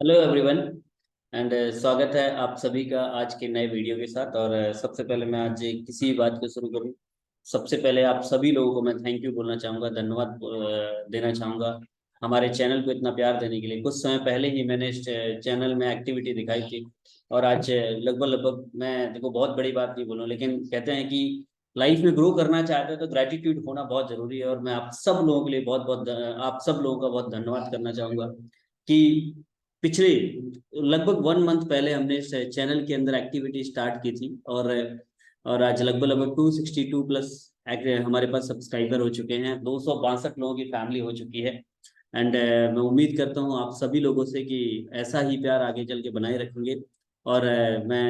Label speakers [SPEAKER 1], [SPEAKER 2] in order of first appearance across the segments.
[SPEAKER 1] Hello everyone and स्वागत है आप सभी का आज के नए वीडियो के साथ। और सबसे पहले मैं आज किसी बात को शुरू करूं। सबसे पहले आप सभी लोगों को मैं थैंक यू बोलना चाहूँगा, धन्यवाद देना चाहूँगा हमारे चैनल को इतना प्यार देने के लिए। कुछ समय पहले ही मैंने इस चैनल में एक्टिविटी दिखाई थी और आज लगभग लगभग मैं देखो बहुत बड़ी बात नहीं बोलूँ, लेकिन कहते हैं कि लाइफ में ग्रो करना चाहते हैं तो ग्रेटिट्यूड होना बहुत जरूरी है। और मैं आप सब लोगों के लिए बहुत बहुत आप सब लोगों का बहुत धन्यवाद करना चाहूँगा कि पिछले लगभग 1 मंथ पहले हमने इस चैनल के अंदर एक्टिविटी स्टार्ट की थी और आज लगभग लगभग 262 प्लस हमारे पास सब्सक्राइबर हो चुके हैं। 262 लोगों की फैमिली हो चुकी है। एंड मैं उम्मीद करता हूँ आप सभी लोगों से कि ऐसा ही प्यार आगे चल के बनाए रखेंगे। और मैं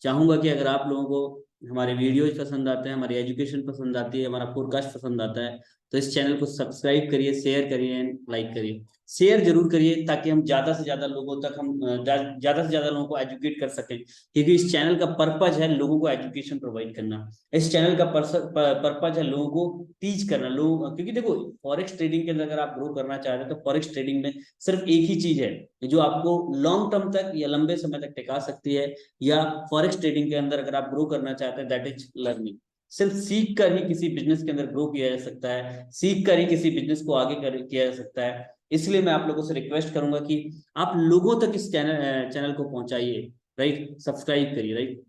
[SPEAKER 1] चाहूँगा कि अगर आप लोगों को हमारे वीडियोज पसंद आते हैं, हमारी एजुकेशन पसंद आती है, हमारा पॉडकास्ट पसंद आता है, तो इस चैनल को सब्सक्राइब करिए, शेयर करिए एंड लाइक करिए। शेयर जरूर करिए ताकि हम ज्यादा से ज्यादा लोगों तक हम ज्यादा से ज्यादा लोगों को एजुकेट कर सकें, क्योंकि इस चैनल का पर्पज है लोगों को एजुकेशन प्रोवाइड करना। इस चैनल का पर्पज है लोगों को टीच करना लोगों, क्योंकि देखो फॉरेक्स ट्रेडिंग के अंदर अगर आप ग्रो करना चाहते हैं तो फॉरेक्स ट्रेडिंग में सिर्फ एक ही चीज है जो आपको लॉन्ग टर्म तक या लंबे समय तक टिका सकती है। या फॉरेक्स ट्रेडिंग के अंदर अगर आप ग्रो करना चाहते हैं दैट इज लर्निंग। सिर्फ सीख कर ही किसी बिजनेस के अंदर ग्रो किया जा सकता है, सीख कर ही किसी बिजनेस को आगे किया जा सकता है। इसलिए मैं आप लोगों से रिक्वेस्ट करूंगा कि आप लोगों तक इस चैनल को पहुंचाइए, राइट, सब्सक्राइब करिए, राइट।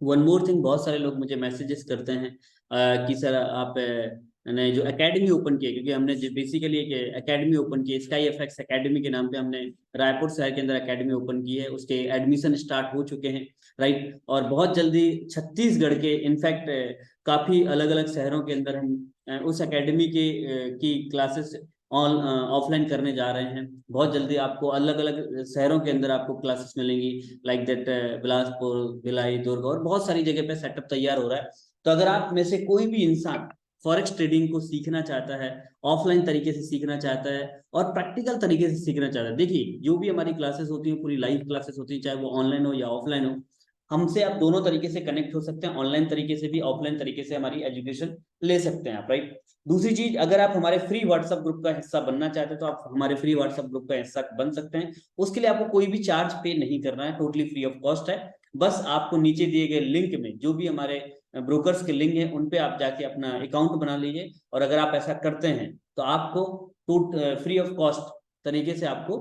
[SPEAKER 1] वन मोर थिंग, बहुत सारे लोग मुझे मैसेजेस करते हैं कि सर आप ने जो एकेडमी ओपन की है, क्योंकि हमने जो बेसिकली एक एकेडमी ओपन की है, स्काई एफएक्स एकेडमी के नाम पे हमने रायपुर शहर के अंदर एकेडमी ओपन की है, उसके एडमिशन स्टार्ट हो चुके हैं, राइट। और बहुत जल्दी छत्तीसगढ़ के इनफैक्ट काफी अलग अलग शहरों के अंदर हम उस एकेडमी के की क्लासेस ऑफलाइन करने जा रहे हैं। बहुत जल्दी आपको अलग अलग शहरों के अंदर आपको क्लासेस मिलेंगी, लाइक दैट बिलासपुर, भिलाई, दुर्ग और बहुत सारी जगह पे सेटअप तैयार हो रहा है। तो अगर आप में से कोई भी इंसान फॉरेक्स ट्रेडिंग को सीखना चाहता है, ऑफलाइन तरीके से सीखना चाहता है और प्रैक्टिकल तरीके से सीखना चाहता है, देखिए जो भी हमारी क्लासेस होती है पूरी लाइव क्लासेस होती है, चाहे वो ऑनलाइन हो या ऑफलाइन हो। हमसे आप दोनों तरीके से कनेक्ट हो सकते हैं, ऑनलाइन तरीके से भी, ऑफलाइन तरीके से हमारी एजुकेशन ले सकते हैं आप, राइट। दूसरी चीज, अगर आप हमारे फ्री व्हाट्सएप ग्रुप का हिस्सा बनना चाहते हैं तो आप हमारे फ्री व्हाट्सएप ग्रुप का हिस्सा बन सकते हैं। उसके लिए आपको कोई भी चार्ज पे नहीं करना है, टोटली फ्री ऑफ कॉस्ट है। बस आपको नीचे दिए गए लिंक में जो भी हमारे ब्रोकर्स के लिंक है उन पे आप जाके अपना अकाउंट बना लीजिए। और अगर आप ऐसा करते हैं तो आपको फ्री ऑफ कॉस्ट तरीके से आपको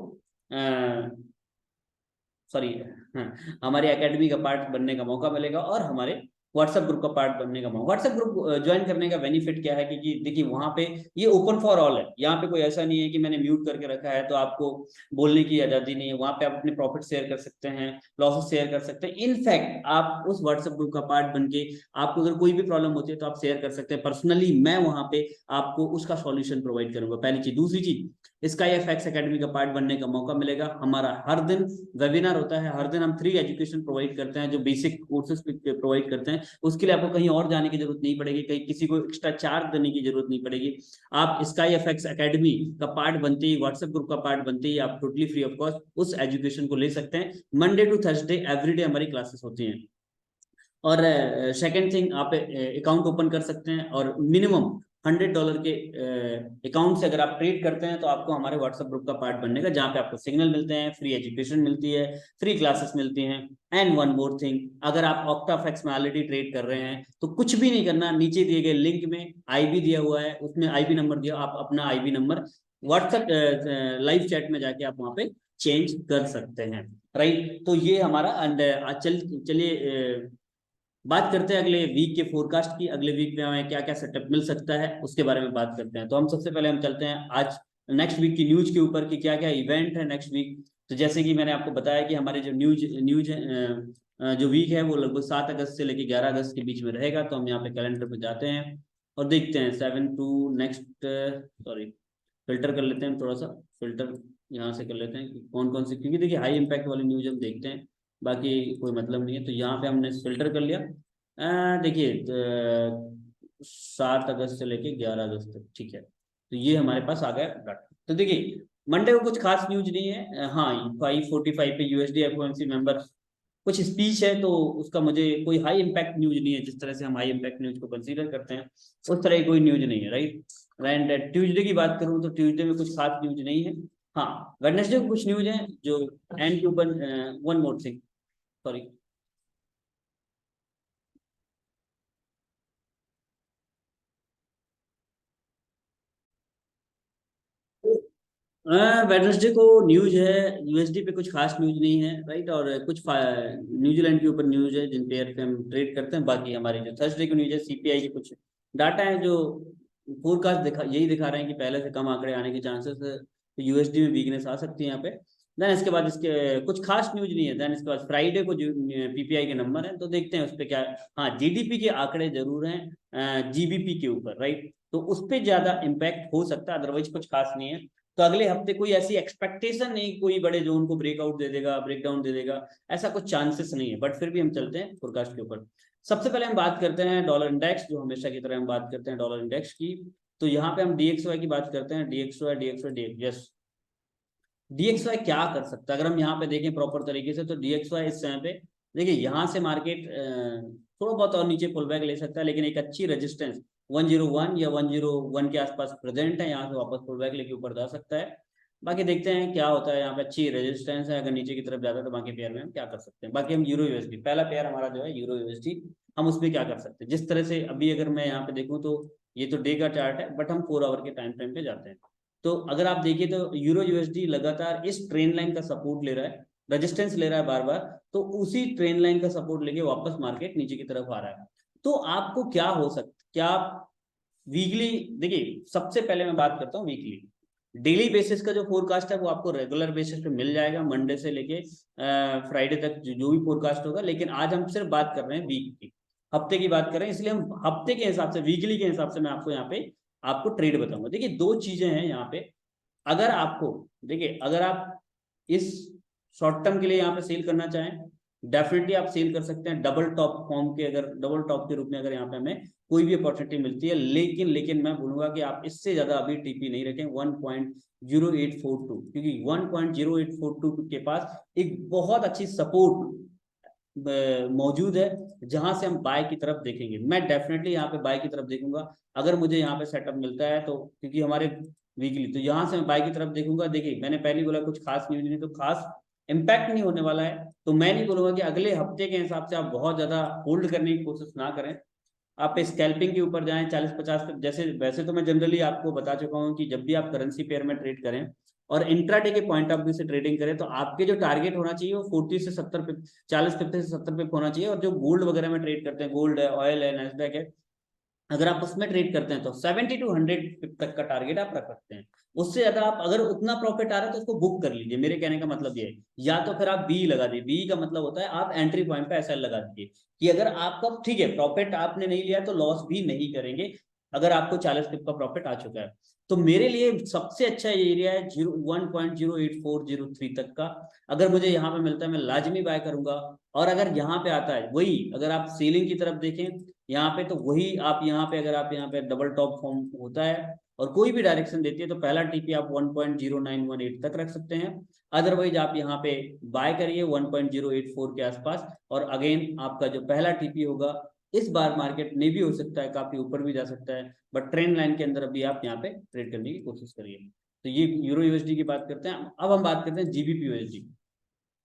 [SPEAKER 1] सॉरी, हाँ, हमारे एकेडमी का पार्ट बनने का मौका मिलेगा और हमारे व्हाट्सएप ग्रुप का पार्ट बनने का मौका। व्हाट्सएप ग्रुप ज्वाइन करने का बेनिफिट क्या है कि देखिए वहां पे ये ओपन फॉर ऑल है। यहाँ पे कोई ऐसा नहीं है कि मैंने म्यूट करके रखा है तो आपको बोलने की आजादी नहीं है। वहां पे आप अपने प्रॉफिट शेयर कर सकते हैं, लॉसेस शेयर कर सकते हैं। इनफैक्ट आप उस व्हाट्सएप ग्रुप का पार्ट बन के आपको अगर कोई भी प्रॉब्लम होती है तो आप शेयर कर सकते हैं। पर्सनली मैं वहां पे आपको उसका सॉल्यूशन प्रोवाइड करूंगा, पहली चीज। दूसरी चीज, स्काई एफएक्स एकेडमी का पार्ट बनने का मौका मिलेगा। हमारा हर दिन वेबिनार होता है, हर दिन हम फ्री एजुकेशन प्रोवाइड करते हैं, जो बेसिक कोर्सेज प्रोवाइड करते हैं। उसके लिए आपको कहीं और जाने की जरूरत नहीं पड़ेगी, कहीं किसी को एक्स्ट्रा चार्ज देने की जरूरत नहीं पड़ेगी। आप स्काई एफएक्स एकेडमी का पार्ट बनते ही, व्हाट्सएप ग्रुप का पार्ट बनते ही आप टोटली फ्री ऑफ कॉस्ट उस एजुकेशन को ले सकते हैं। मंडे टू थर्सडे एवरीडे हमारी क्लासेस होती हैं। और सेकेंड थिंग, आप अकाउंट ओपन कर सकते हैं और मिनिमम $100 के अकाउंट से अगर आप ट्रेड करते हैं तो आपको हमारे व्हाट्सएप ग्रुप का पार्ट बनने का, जहाँ पे आपको सिग्नल मिलते हैं, फ्री एजुकेशन मिलती है, फ्री क्लासेस मिलती हैं। एंड वन मोर थिंग, अगर आप ऑक्टाफेक्स में ऑलरेडी ट्रेड कर रहे हैं तो कुछ भी नहीं करना, नीचे दिए गए लिंक में आईबी दिया हुआ है, उसमें आईबी नंबर दिया, आप अपना IB number WhatsApp live chat में जाके आप वहां पे चेंज कर सकते हैं, राइट। तो ये हमारा एंड चलिए बात करते हैं अगले वीक के फोरकास्ट की। अगले वीक में हमें क्या क्या सेटअप मिल सकता है उसके बारे में बात करते हैं। तो हम सबसे पहले हम चलते हैं आज नेक्स्ट वीक की न्यूज के ऊपर कि क्या क्या इवेंट है नेक्स्ट वीक। तो जैसे कि मैंने आपको बताया कि हमारे जो न्यूज न्यूज जो वीक है वो लगभग 7 अगस्त से लेकर 11 अगस्त के बीच में रहेगा। तो हम यहाँ पे कैलेंडर पे जाते हैं और देखते हैं 7 टू नेक्स्ट, सॉरी, फिल्टर कर लेते हैं, थोड़ा सा फिल्टर यहाँ से कर लेते हैं कि कौन कौन सी, क्योंकि देखिए हाई इम्पैक्ट वाली न्यूज हम देखते हैं, बाकी कोई मतलब नहीं है। तो यहाँ पे हमने फिल्टर कर लिया। देखिए 7 अगस्त से लेके 11 अगस्त तक, ठीक है। तो ये हमारे पास आ गया डाटा। तो देखिए मंडे को कुछ खास न्यूज नहीं है। हाँ, 5:45 पे यूएसडी एफओएमसी मेंबर कुछ स्पीच है, तो उसका मुझे कोई हाई इम्पैक्ट न्यूज नहीं है, जिस तरह से हम हाई इम्पैक्ट न्यूज को कंसीडर करते हैं उस तरह की कोई न्यूज नहीं है, राइट। एंड ट्यूजडे की बात करूं तो ट्यूजडे में कुछ खास न्यूज नहीं है। हाँ, वेडनेसडे को कुछ न्यूज है जो एंड के ऊपर। One more thing, sorry. Wednesday को न्यूज है, यूएसडी पे कुछ खास न्यूज नहीं है, राइट। और कुछ न्यूजीलैंड के ऊपर न्यूज है जिन पे हम ट्रेड करते हैं। बाकी हमारी जो थर्सडे की न्यूज है, सीपीआई के कुछ डाटा है जो फोरकास्ट दिखा यही दिखा रहे हैं कि पहले से कम आंकड़े आने के चांसेस है, तो यूएसडी में वीकनेस आ सकती है यहाँ पे। देन इसके बाद इसके कुछ खास न्यूज नहीं है। देन इसके बाद फ्राइडे को जो पीपीआई के नंबर है, तो देखते हैं उस पर क्या। हाँ, जीडीपी के आंकड़े जरूर हैं जीबीपी के ऊपर, राइट। तो उस पर ज्यादा इम्पैक्ट हो सकता है, अदरवाइज कुछ खास नहीं है। तो अगले हफ्ते कोई ऐसी एक्सपेक्टेशन नहीं, कोई बड़े जोन को ब्रेकआउट दे देगा, ब्रेकडाउन दे देगा, ऐसा कुछ चांसेस नहीं है। बट फिर भी हम चलते हैं फोरकास्ट के ऊपर। सबसे पहले हम बात करते हैं डॉलर इंडेक्स, जो हमेशा की तरह हम बात करते हैं डॉलर इंडेक्स की। तो यहाँ पे हम डीएक्सवाई की बात करते हैं। DXY DXY D yes, DXY क्या कर सकता है अगर हम यहाँ पे देखें प्रॉपर तरीके से। तो डीएक्सवाई इस समय पे देखिए, यहाँ से मार्केट थोड़ा बहुत और नीचे पुल बैक ले सकता है, लेकिन एक अच्छी रेजिस्टेंस 101 या 101 के आसपास प्रेजेंट है। यहाँ से वापस पुल बैक लेके ऊपर जा सकता है। बाकी देखते हैं क्या होता है। यहाँ पे अच्छी रेजिस्टेंस है, अगर नीचे की तरफ जाता है तो बाकी पेयर में हम क्या कर सकते हैं। बाकी हम यूरो यूएसडी, पहला पेयर हमारा जो है यूरो यूएसडी, हम उसमें क्या कर सकते हैं। जिस तरह से अभी अगर मैं यहाँ पे देखूँ तो ये तो डे का चार्ट है, बट हम 4 आवर के टाइम फ्रेम पे जाते हैं। तो अगर आप देखिए तो यूरो यूएसडी लगातार इस ट्रेन लाइन का सपोर्ट ले रहा है, रेजिस्टेंस ले रहा है बार बार। तो उसी ट्रेन लाइन का सपोर्ट लेके वापस मार्केट नीचे की तरफ आ रहा है। तो आपको क्या हो सकता, क्या आप वीकली देखिए। सबसे पहले मैं बात करता हूँ वीकली। डेली बेसिस का जो फोरकास्ट है वो आपको रेगुलर बेसिस पे मिल जाएगा, मंडे से लेके फ्राइडे तक जो भी फोरकास्ट होगा। लेकिन आज हम सिर्फ बात कर रहे हैं वीक की, हफ्ते की बात कर रहे हैं, इसलिए हम हफ्ते के हिसाब से, वीकली के हिसाब से मैं आपको यहाँ पे आपको ट्रेड बताऊंगा। देखिए, दो चीजें हैं यहाँ पे। अगर आपको, देखिए, अगर आप इस शॉर्ट टर्म के लिए यहाँ पे सेल करना चाहें, डेफिनेटली आप सेल कर सकते हैं डबल टॉप फॉर्म के, अगर डबल टॉप के रूप में अगर यहाँ पे हमें कोई भी अपॉर्चुनिटी मिलती है। लेकिन मैं बोलूंगा कि आप इससे ज्यादा अभी टीपी नहीं रखें 1.0842, क्योंकि 1.0842 के पास एक बहुत अच्छी सपोर्ट मौजूद है, जहां से हम बाय की तरफ देखेंगे। मैं डेफिनेटली यहाँ पे बाय की तरफ देखूंगा अगर मुझे यहाँ पे सेटअप मिलता है तो, क्योंकि हमारे वीकली, तो यहाँ से मैं बाय की तरफ देखूंगा। देखिए, मैंने पहले बोला कुछ खास न्यूज नहीं, तो खास इम्पैक्ट नहीं होने वाला है। तो मैं नहीं बोलूंगा कि अगले हफ्ते के हिसाब से आप बहुत ज्यादा होल्ड करने की कोशिश ना करें। आप स्कैल्पिंग के ऊपर जाएं 40-50 पे। जैसे वैसे तो मैं जनरली आपको बता चुका हूं कि जब भी आप करेंसी पेयर में ट्रेड करें और इंट्राडे के पॉइंट ऑफ व्यू से ट्रेडिंग करें, तो आपके जो टारगेट होना चाहिए वो 40 से 70 पिप, 40 पिप से 70 पिप होना चाहिए। और जो गोल्ड वगैरह में ट्रेड करते हैं, गोल्ड है, ऑयल है, नेस्डैक है, अगर आप उसमें ट्रेड करते हैं तो 70 to 100 तक का टारगेट आप रख सकते हैं। उससे ज्यादा आप, अगर उतना प्रॉफिट आ रहा है तो उसको बुक कर लीजिए। मेरे कहने का मतलब ये है, या तो फिर आप बी लगा दीजिए। बी का मतलब होता है आप एंट्री पॉइंट पे एसएल लगा दीजिए, कि अगर आपका ठीक है, प्रॉफिट आपने नहीं लिया तो लॉस भी नहीं करेंगे, अगर आपको 40 पिप का प्रॉफिट आ चुका है। तो मेरे लिए सबसे अच्छा ये एरिया है 1.08403 तक का। अगर मुझे यहाँ पे मिलता है मैं लाजमी बाय करूंगा। और अगर यहाँ पे आता है वही, अगर आप सेलिंग की तरफ देखें यहाँ पे, तो वही आप यहाँ पे, अगर आप यहाँ पे डबल टॉप फॉर्म होता है और कोई भी डायरेक्शन देती है, तो पहला टीपी आप 1.0918 तक रख सकते हैं। अदरवाइज आप यहाँ पे बाय करिए 1.084 के आसपास। और अगेन आपका जो पहला टीपी होगा, इस बार मार्केट में भी हो सकता है काफी ऊपर भी जा सकता है, बट ट्रेंड लाइन के अंदर अभी आप यहाँ पे ट्रेड करने की कोशिश करिए। तो ये यूरो यूएसडी की बात करते हैं। अब हम बात करते हैं जीबीपी यूएसडी।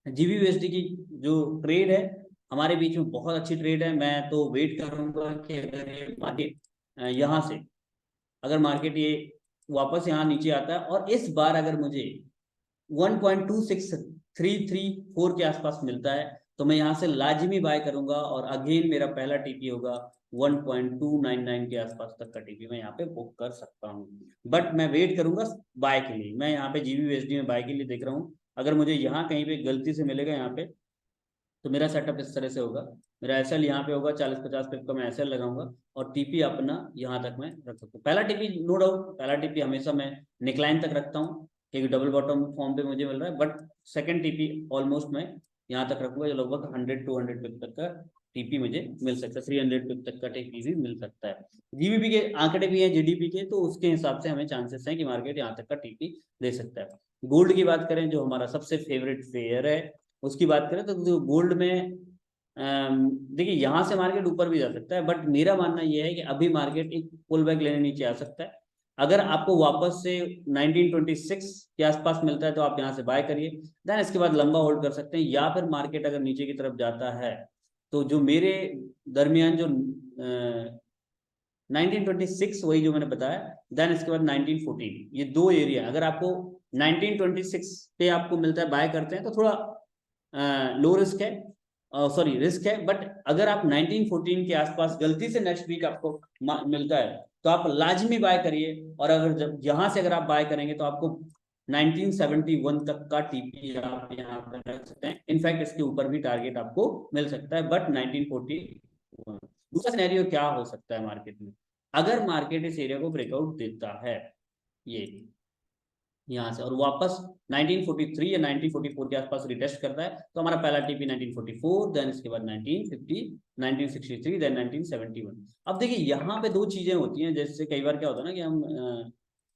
[SPEAKER 1] जीबी यूएसडी की जो ट्रेड है हमारे बीच में, बहुत अच्छी ट्रेड है। मैं तो वेट करूंगा कि अगर ये मार्केट यहाँ से, अगर मार्केट ये वापस यहाँ नीचे आता है और इस बार अगर मुझे 1.26334 के आसपास मिलता है, तो मैं यहाँ से लाजमी बाय करूंगा। और अगेन मेरा पहला टीपी होगा 1.299 के आसपास तक का टीपी मैं यहाँ पे बुक कर सकता हूँ। बट मैं वेट करूंगा बाय के लिए। मैं यहाँ पे जीबीयूएसडी में बाय के लिए देख रहा हूँ। अगर मुझे यहाँ कहीं पे गलती से मिलेगा यहाँ पे, तो मेरा सेटअप इस तरह से होगा। मेरा एसएल यहाँ पे होगा 40-50 पिप का, मैं एसएल लगाऊंगा और टीपी अपना यहाँ तक मैं रख सकता हूँ। पहला टीपी नो डाउट, पहला टीपी हमेशा मैं निकलाइन तक रखता हूँ, क्योंकि डबल बॉटम फॉर्म पे मुझे मिल रहा है। बट सेकंड टीपी ऑलमोस्ट मैं यहाँ तक रखूंगा, जो लगभग 100-200 पिप तक का टीपी मुझे मिल सकता है। 300 पिप तक का टीपी भी मिल सकता है। जीबीपी के आंकड़े भी हैं, जीडीपी के, तो उसके हिसाब से हमें चांसेस हैं कि मार्केट यहाँ तक का टीपी दे सकता है। गोल्ड की बात करें, जो हमारा सबसे फेवरेट पेयर है, उसकी बात करें तो गोल्ड में देखिए, यहाँ से मार्केट ऊपर भी जा सकता है, बट मेरा मानना यह है कि अभी मार्केट एक पुल बैक लेने नीचे आ सकता है। अगर आपको वापस से 1926 के आसपास मिलता है तो आप यहाँ से बाय करिए, देन इसके बाद लंबा होल्ड कर सकते हैं। या फिर मार्केट अगर नीचे की तरफ जाता है तो जो मेरे दरमियान जो 1926 वही जो मैंने बताया, देन इसके बाद 1914, ये दो एरिया अगर आपको 1926 पे आपको मिलता है बाय करते हैं तो थोड़ा लो रिस्क है, सॉरी रिस्क है। बट अगर आप 1914 के आसपास गलती से नेक्स्ट वीक आपको मिलता है तो आप लाजमी बाय करिए। और अगर जब यहाँ से अगर आप बाय करेंगे तो आपको 1971 तक का टीपी आप यहाँ पर रख सकते हैं। इनफैक्ट इसके ऊपर भी टारगेट आपको मिल सकता है, बट 1940। दूसरा सिनेरियो क्या हो सकता है मार्केट में, अगर मार्केट इस एरिया को ब्रेकआउट देता है ये यहाँ से और वापस 1943 या 1944 के आसपास रिटेस्ट करता है तो हमारा पहला टीपी 1944, देन इसके बाद 1950, 1963, देन 1971। अब देखिए यहाँ पे दो चीजें होती हैं, जैसे कई बार क्या होता है ना कि हम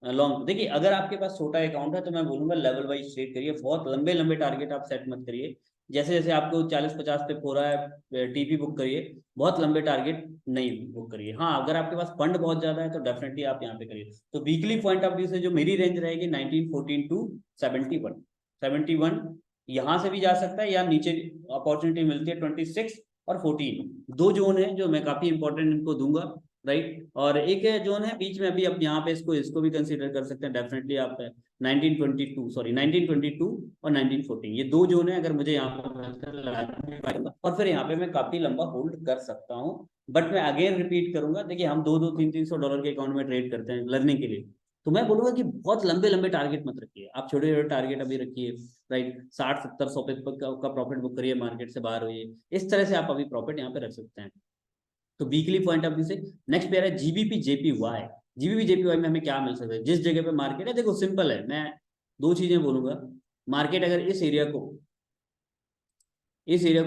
[SPEAKER 1] लॉन्ग, देखिए अगर आपके पास छोटा अकाउंट है तो मैं बोलूंगा लेवल वाइज ट्रेड करिए, बहुत लंबे लंबे टारगेट आप सेट मत करिए। जैसे जैसे आपको 40-50 पे हो रहा है टीपी बुक करिए, बहुत लंबे टारगेट नहीं बुक करिए। हाँ अगर आपके पास फंड बहुत ज्यादा है तो डेफिनेटली आप यहाँ पे करिए। तो वीकली पॉइंट ऑफ व्यू से जो मेरी रेंज रहेगी 1914 टू 71, 71 यहाँ से भी जा सकता है या नीचे अपॉर्चुनिटी मिलती है 26 और 14, दो जोन है जो मैं काफी इंपॉर्टेंट इनको दूंगा, राइट। और एक जोन है बीच में, अभी आप यहाँ पे इसको भी कंसीडर कर सकते हैं डेफिनेटली आप 1922 सॉरी 1922 और 1914, ये दो जोन है। अगर मुझे यहाँ पर और फिर यहाँ पे मैं काफी लंबा होल्ड कर सकता हूँ। बट मैं अगेन रिपीट करूंगा, देखिए हम 200-300 के अकाउंट में ट्रेड करते हैं लर्निंग के लिए, तो मैं बोलूंगा कि बहुत लंबे लंबे टारगेट मत रखिए, आप छोटे छोटे टारगेट अभी रखिए, राइट। 60-70 100 पे का प्रॉफिट बुक करिए, मार्केट से बाहर होइए, इस तरह से आप अभी प्रॉफिट यहाँ पे रख सकते हैं। तो वीकली पॉइंट ऑफ व्यू से नेक्स्ट पेयर है जीबीपी जेपीवाई। जीबीपी जेपीवाई में हमें क्या मिल सकता है, जिस जगह पे मार्केट है, देखो सिंपल है, मैं दो चीजें बोलूंगा। मार्केट अगर इस एरिया को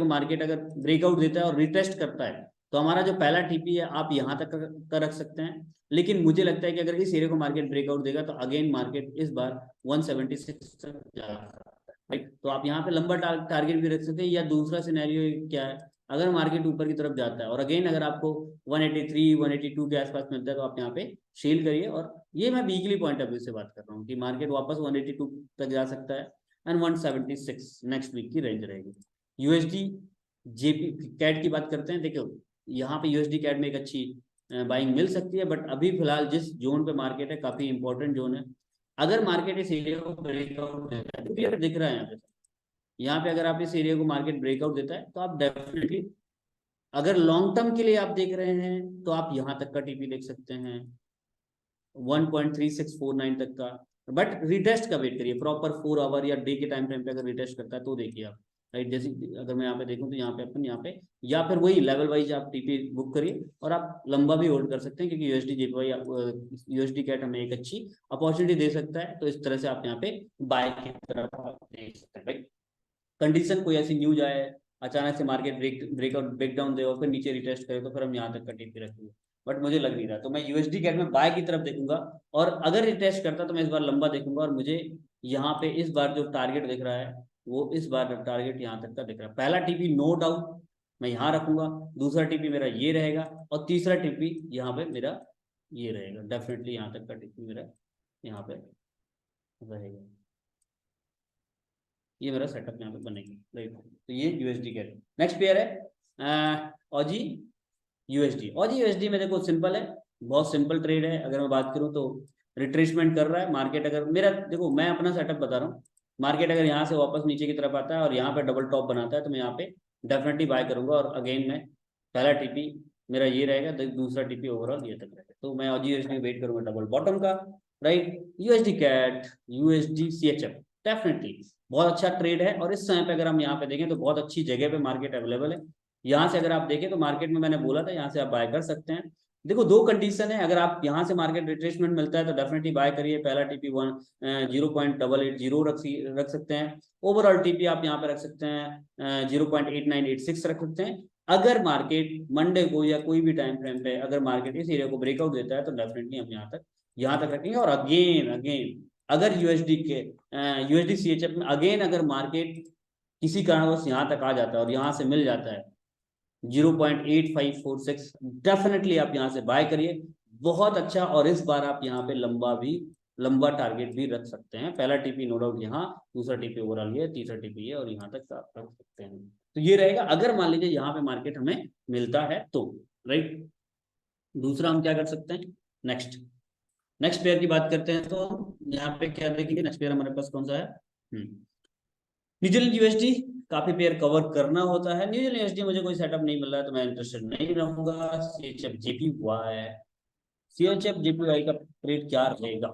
[SPEAKER 1] मार्केट अगर ब्रेकआउट देता है और रिटेस्ट करता है तो हमारा जो पहला टीपी है आप यहाँ तक का रख सकते हैं। लेकिन मुझे लगता है कि अगर इस एरिया को मार्केट ब्रेकआउट देगा तो अगेन मार्केट इस बार 176 तक जा सकता है, राइट। तो आप यहाँ पे लंबा टारगेट भी रख सकते हैं। या दूसरा सिनेरियो क्या है, अगर मार्केट ऊपर की तरफ जाता है और अगेन अगर आपको 183 182 के आसपास मिलता है तो आप यहाँ पे शेल करिए। और ये मैं वीकली पॉइंट ऑफ व्यू से बात कर रहा हूँ कि मार्केट वापस 182 तक जा सकता है एंड 176 नेक्स्ट वीक की रेंज रहेगी। यूएसडी जेपी कैट की बात करते हैं, देखो यहाँ पे यूएसडी कैट में एक अच्छी बाइंग मिल सकती है। बट अभी फिलहाल जिस जोन पे मार्केट है काफी इंपॉर्टेंट जोन है, अगर मार्केट इस एरिया को ब्रेकआउट देता है, तो दिख रहा है यहाँ पे अगर आप इस एरिया को मार्केट ब्रेकआउट देता है तो आप डेफिनेटली अगर लॉन्ग टर्म के लिए आप देख रहे हैं तो आप यहाँ तक का टीपी देख सकते हैं 1.3649 तक का। बट रिटेस्ट का वेट करिए, प्रॉपर 4 आवर या डे के टाइम फ्रेम पे अगर रिटेस्ट करता है तो देखिए आप, राइट। जैसे अगर मैं यहाँ पे देखूं तो यहाँ पे अपन यहाँ पे या फिर वही लेवल वाइज आप टीपी बुक करिए और आप लंबा भी होल्ड कर सकते हैं, क्योंकि यूएसडी जेपीवाई यूएसडी कैट हमें एक अच्छी अपॉर्चुनिटी दे सकता है। तो इस तरह से आप यहाँ पे बाय की तरफ आप देख सकते हैं, राइट। कंडीशन कोई ऐसी न्यूज आए अचानक से मार्केट ब्रेकआउट ब्रेकडाउन दे और फिर नीचे रिटेस्ट करे तो फिर हम यहाँ तक का टीपी रखेंगे, बट मुझे लग नहीं रहा। तो मैं यूएसडी कैट में बाय की तरफ देखूंगा और अगर रिटेस्ट करता तो मैं इस बार लंबा देखूंगा। और मुझे यहाँ पे इस बार जो टारगेट दिख रहा है वो इस बार टारगेट यहाँ तक का दिख रहा है। पहला टीपी नो डाउट मैं यहाँ रखूंगा, दूसरा टीपी मेरा ये रहेगा और तीसरा टीपी यहाँ पे मेरा ये रहेगा। डेफिनेटली यहाँ तक का टीपी मेरा यहाँ पे रहेगा। ये मेरा सेटअप यहाँ पे बनेगी, राइट। तो ये यूएसडी कैट। नेक्स्ट पेयर है ऑजी यूएसडी। ऑजी यूएसडी में देखो सिंपल है, बहुत सिंपल ट्रेड है। अगर मैं बात करूं तो रिट्रेसमेंट कर रहा है मार्केट। अगर मेरा देखो मैं अपना सेटअप बता रहा हूँ, मार्केट अगर यहाँ से वापस नीचे की तरफ आता है और यहाँ पे डबल टॉप बनाता है तो मैं यहाँ पे डेफिनेटली बाय करूंगा। और अगेन मैं पहला टीपी मेरा ये रहेगा, दूसरा टीपी ओवरऑल ये तक रहेगा। तो मैं ऑजी यूएसडी वेट करूंगा डबल बॉटम का, right. USD CAD, USD CHF definitely बहुत अच्छा ट्रेड है। और इस समय पे अगर हम यहाँ पे देखें तो बहुत अच्छी जगह पे मार्केट अवेलेबल है। यहाँ से अगर आप देखें तो मार्केट में मैंने बोला था यहाँ से आप बाय कर सकते हैं। देखो दो कंडीशन है, अगर आप यहाँ से मार्केट रिट्रेसमेंट मिलता है तो डेफिनेटली बाय करिए। पहला टीपी 0.880 रख सकते हैं। ओवरऑल टीपी आप यहाँ पे रख सकते हैं 0.8986 रख सकते हैं। अगर मार्केट मंडे को या कोई भी टाइम फ्रेम पे अगर मार्केट इस एरिया को ब्रेकआउट देता है तो डेफिनेटली हम यहाँ तक रखेंगे। और अगेन अगेन अगर यूएसडी सीएचएफ में अगेन अगर मार्केट किसी कारणवश यहाँ तक आ जाता है और यहाँ से मिल जाता है 0.8546, डेफिनेटली आप यहाँ से बाय करिए। बहुत अच्छा। और इस बार आप यहाँ पे लंबा टारगेट भी रख सकते हैं। पहला टीपी नो डाउट यहाँ, दूसरा टीपी ओवरऑल ये, तीसरा टीपी ये, और यहाँ तक आप रख सकते हैं। तो ये रहेगा अगर मान लीजिए यहाँ पे मार्केट हमें मिलता है तो, राइट। दूसरा हम क्या कर सकते हैं, नेक्स्ट नेक्स्ट पेयर की बात करते हैं। तो यहाँ पे क्या देखेंगे, नेक्स्ट पेयर हमारे पास कौन सा है, न्यूजीलैंड यूएसडी। काफी पेयर कवर करना होता है। न्यूजीलैंड यूएसडी मुझे कोई सेटअप नहीं मिल रहा है तो मैं इंटरेस्टेड नहीं रहूंगा। सीएचएफ जेपीवाई, सीएचएफ जेपीवाई का ट्रेड क्या रहेगा।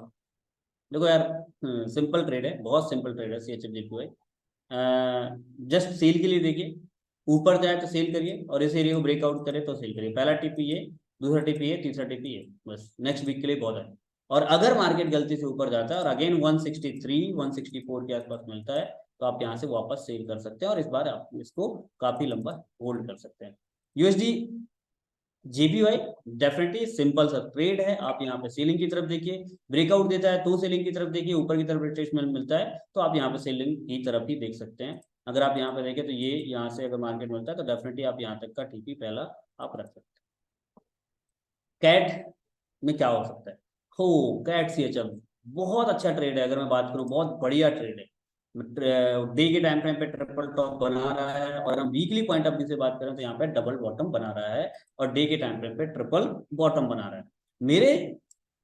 [SPEAKER 1] देखो यार, सिंपल ट्रेड है, बहुत सिंपल ट्रेड है सीएचएफ जेपीवाई। जस्ट सेल के लिए देखिए, ऊपर जाए तो सेल करिए और इस एरिया को ब्रेकआउट करे तो सेल करिए। पहला टिप ये, दूसरा टिप ये, तीसरा टिप ये, बस नेक्स्ट वीक के लिए बहुत है। और अगर मार्केट गलती से ऊपर जाता है और अगेन 163 164 के आसपास मिलता है तो आप यहाँ से वापस सेल कर सकते हैं और इस बार आप इसको काफी लंबा होल्ड कर सकते हैं। यूएसडी जेबीवाई डेफिनेटली सिंपल सा ट्रेड है। आप यहाँ पे सेलिंग की तरफ देखिए, ब्रेकआउट देता है तो सेलिंग की तरफ देखिए, ऊपर की तरफ रिट्रेसमेंट मिलता है तो आप यहाँ पे सेलिंग की तरफ ही देख सकते हैं। अगर आप यहाँ पे देखें तो ये यहाँ से अगर मार्केट मिलता है तो डेफिनेटली आप यहाँ तक का टीपी पहला आप रख सकते हैं। कैट में क्या हो सकता है, हो कैट सीएचएफ बहुत अच्छा ट्रेड है। अगर मैं बात करूँ बहुत बढ़िया ट्रेड है। डे के टाइम फ्रेम पे ट्रिपल टॉप बना रहा है और हम वीकली पॉइंट ऑफ व्यू से बात करें तो यहाँ पे डबल बॉटम बना रहा है और डे के टाइम फ्रेम पे ट्रिपल बॉटम बना रहा है। मेरे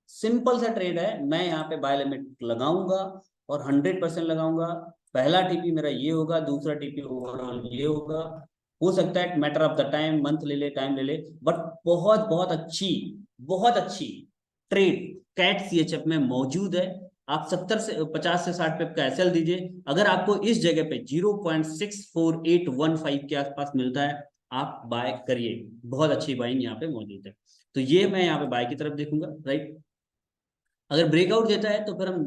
[SPEAKER 1] सिंपल सा ट्रेड है, मैं यहाँ पे बाय लिमिट लगाऊंगा और 100% लगाऊंगा। पहला टीपी मेरा ये होगा, दूसरा टीपी ओवरऑल ये होगा। हो सकता है matter of the time, month ले ले, टाइम ले ले, बट बहुत बहुत अच्छी ट्रेड कैट सीएचएफ में मौजूद है। आप 70 से 50 से 60 पे का एसएल दीजिए। अगर आपको इस जगह पे 0.64815 के आसपास मिलता है आप बाय करिए, बहुत अच्छी बाइंग यहाँ पे मौजूद है। तो ये मैं यहाँ पे बाय की तरफ देखूंगा, राइट। अगर ब्रेकआउट देता है तो फिर हम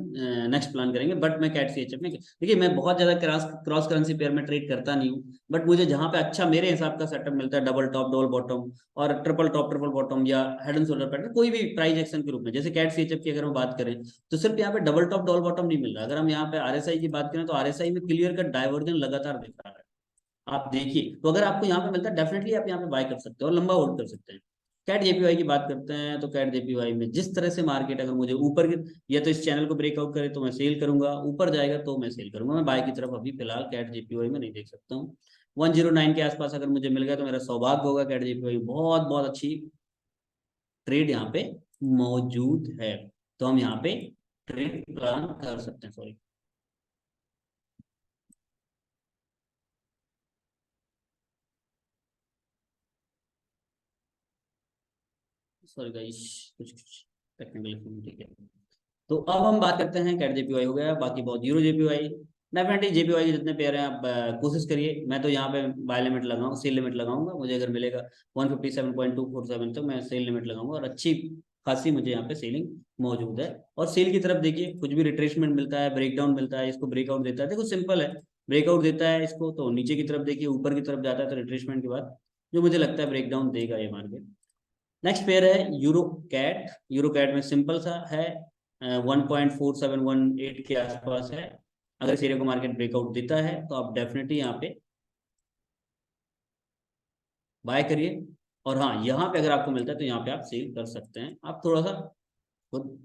[SPEAKER 1] नेक्स्ट प्लान करेंगे। बट मैं कैट सीएचएफ में देखिए, मैं बहुत ज्यादा क्रॉस करेंसी पेयर में ट्रेड करता नहीं हूँ, बट मुझे जहां पे अच्छा मेरे हिसाब का सेटअप मिलता है, डबल टॉप डबल बॉटम और ट्रिपल टॉप ट्रिपल बॉटम या हेड एंड शोल्डर पैटर्न, कोई भी प्राइस एक्शन के रूप में, जैसे कैट सीएचएफ की अगर हम बात करें तो सिर्फ यहाँ पे डबल टॉप डबल बॉटम नहीं मिल रहा। अगर हम यहाँ पे आरएसआई की बात करें तो आरएसआई में क्लियर कट डाइवर्जन लगातार दिख रहा है, आप देखिए। तो अगर आपको यहाँ पे मिलता है डेफिनेटली आप यहाँ पे बाय कर सकते हो और लंबा होल्ड कर सकते हैं। कैट जेपीवाई की बात करते हैं तो कैट जेपीवाई में जिस तरह से मार्केट अगर मुझे ऊपर या तो इस चैनल को ब्रेकआउट करे तो मैं सेल करूंगा, ऊपर जाएगा तो मैं सेल करूंगा। मैं बाय की तरफ अभी फिलहाल कैट जेपीवाई में नहीं देख सकता हूँ। 109 के आसपास अगर मुझे मिल गया तो मेरा सौभाग्य होगा। कैट जेपीवाई बहुत बहुत अच्छी ट्रेड यहाँ पे मौजूद है, तो हम यहाँ पे ट्रेड प्लान कर सकते हैं। सॉरी, सॉरी गाइस, कुछ टेक्निकल, ठीक है। तो अब हम बात करते हैं, कैट जेपीवाई हो गया, बाकी बहुत यूरो जेपीवाई। डेफिनेटली जेपीवाई के जितने पेयर हैं आप कोशिश करिए। मैं तो यहाँ पे बाय लिमिट लगाऊंगा, सेल लिमिट लगाऊंगा। मुझे अगर मिलेगा 157.247 तो मैं सेल लिमिट लगाऊंगा और अच्छी खासी मुझे यहाँ पे सेलिंग मौजूद है। और सेल की तरफ देखिए, कुछ भी रिट्रेसमेंट मिलता है, ब्रेकडाउन मिलता है, इसको ब्रेकआउट देता है, देखो सिंपल है। ब्रेकआउट देता है इसको तो नीचे की तरफ देखिए, ऊपर की तरफ जाता है तो रिट्रेसमेंट के बाद जो मुझे लगता है ब्रेकडाउन देगा ये मार्केट। नेक्स्ट पेयर है यूरो कैट। यूरो कैट में सिंपल सा है, 1.4718 के आसपास है। अगर इस एरिया को मार्केट ब्रेकआउट देता है तो आप डेफिनेटली यहाँ पे बाय करिए। और हाँ, यहाँ पे अगर आपको मिलता है तो यहाँ पे आप सेल कर सकते हैं। आप थोड़ा सा खुद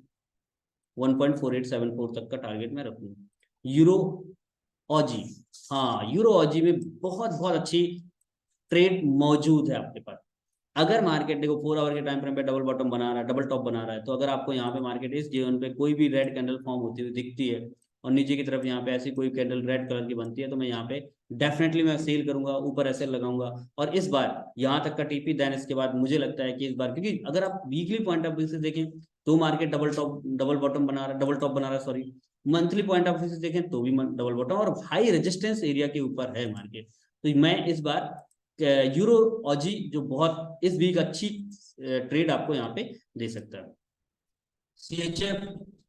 [SPEAKER 1] 1.4874 तक का टारगेट में रखूंगा। यूरो ऑजी, हाँ यूरो ऑजी में बहुत बहुत अच्छी ट्रेड मौजूद है आपके पास। अगर मार्केट देखो 4 आवर के टाइम फ्रेम पे डबल बॉटम बना रहा है, डबल टॉप बना रहा है, तो अगर आपको यहाँ पे मार्केट इस जोन पे कोई भी रेड कैंडल फॉर्म होती हुई दिखती है और नीचे की तरफ यहाँ पे ऐसी कोई कैंडल रेड कलर की बनती है तो मैं यहाँ पे डेफिनेटली मैं सेल करूंगा, ऊपर ऐसे लगाऊंगा। और इस बार यहाँ तक का टीपी, देन इसके बाद मुझे लगता है कि इस बार, क्योंकि अगर आप वीकली पॉइंट ऑफ व्यू से देखें तो market double top double bottom बना रहा है, डबल टॉप बना रहा है, sorry. Monthly point of view से देखें तो भी डबल बॉटम और हाई रेजिस्टेंस एरिया के ऊपर है मार्केट। तो मैं इस बार यूरो ऑजी जो बहुत इस वीक अच्छी ट्रेड आपको यहाँ पे दे सकता है। CHF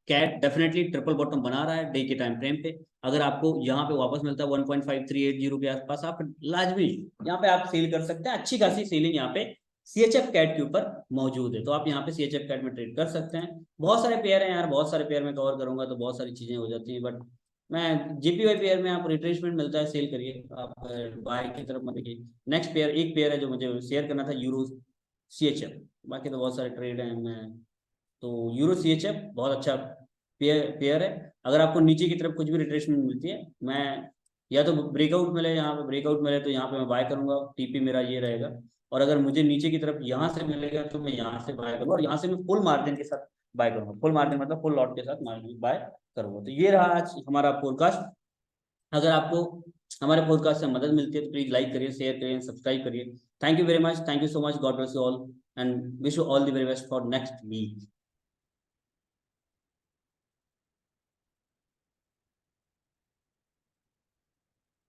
[SPEAKER 1] CAD definitely triple bottom बना रहा है डे के टाइम फ्रेम पे। अगर आपको यहाँ पे वापस मिलता है 1.5380 के आसपास, आप लाजमी यहाँ पे आप सेल कर सकते हैं। अच्छी खासी सेलिंग यहाँ पे सीएचएफ कैट के ऊपर मौजूद है, तो आप यहाँ पे सीएचएफ कैट में ट्रेड कर सकते हैं। बहुत सारे पेयर हैं यार, बहुत सारे पेयर में कवर करूंगा तो बहुत सारी चीजें हो जाती हैं, बट मैं जेपीवाई पेयर में आप रिट्रेसमेंट मिलता है सेल करिए, आप बाय की तरफ मत देखिए। नेक्स्ट पेयर, एक पेयर है जो मुझे शेयर करना था, यूरो सीएचएफ। बाकी तो बहुत सारे ट्रेड हैं, मैं तो यूरो CHF बहुत अच्छा पेयर है। अगर आपको नीचे की तरफ कुछ भी रिट्रेसमेंट मिलती है, मैं या तो ब्रेकआउट मिले, यहाँ पे ब्रेकआउट मिले तो यहाँ पे मैं बाय करूंगा, TP मेरा ये रहेगा। और अगर मुझे नीचे की तरफ यहाँ से मिलेगा तो मैं यहाँ से बाय करूंगा, और यहाँ से मैं फुल मार्जिन के साथ बाय करूंगा। फुल मार्जिन मतलब फुल लॉट के साथ मार्जिन बाय करूंगा। तो ये रहा आज हमारा पॉडकास्ट। अगर आपको हमारे पॉडकास्ट से मदद मिलती है तो प्लीज लाइक करिए, शेयर करिए, सब्सक्राइब करिए। Thank you very much, thank you so much, God bless you all and wish you all the very best for next week.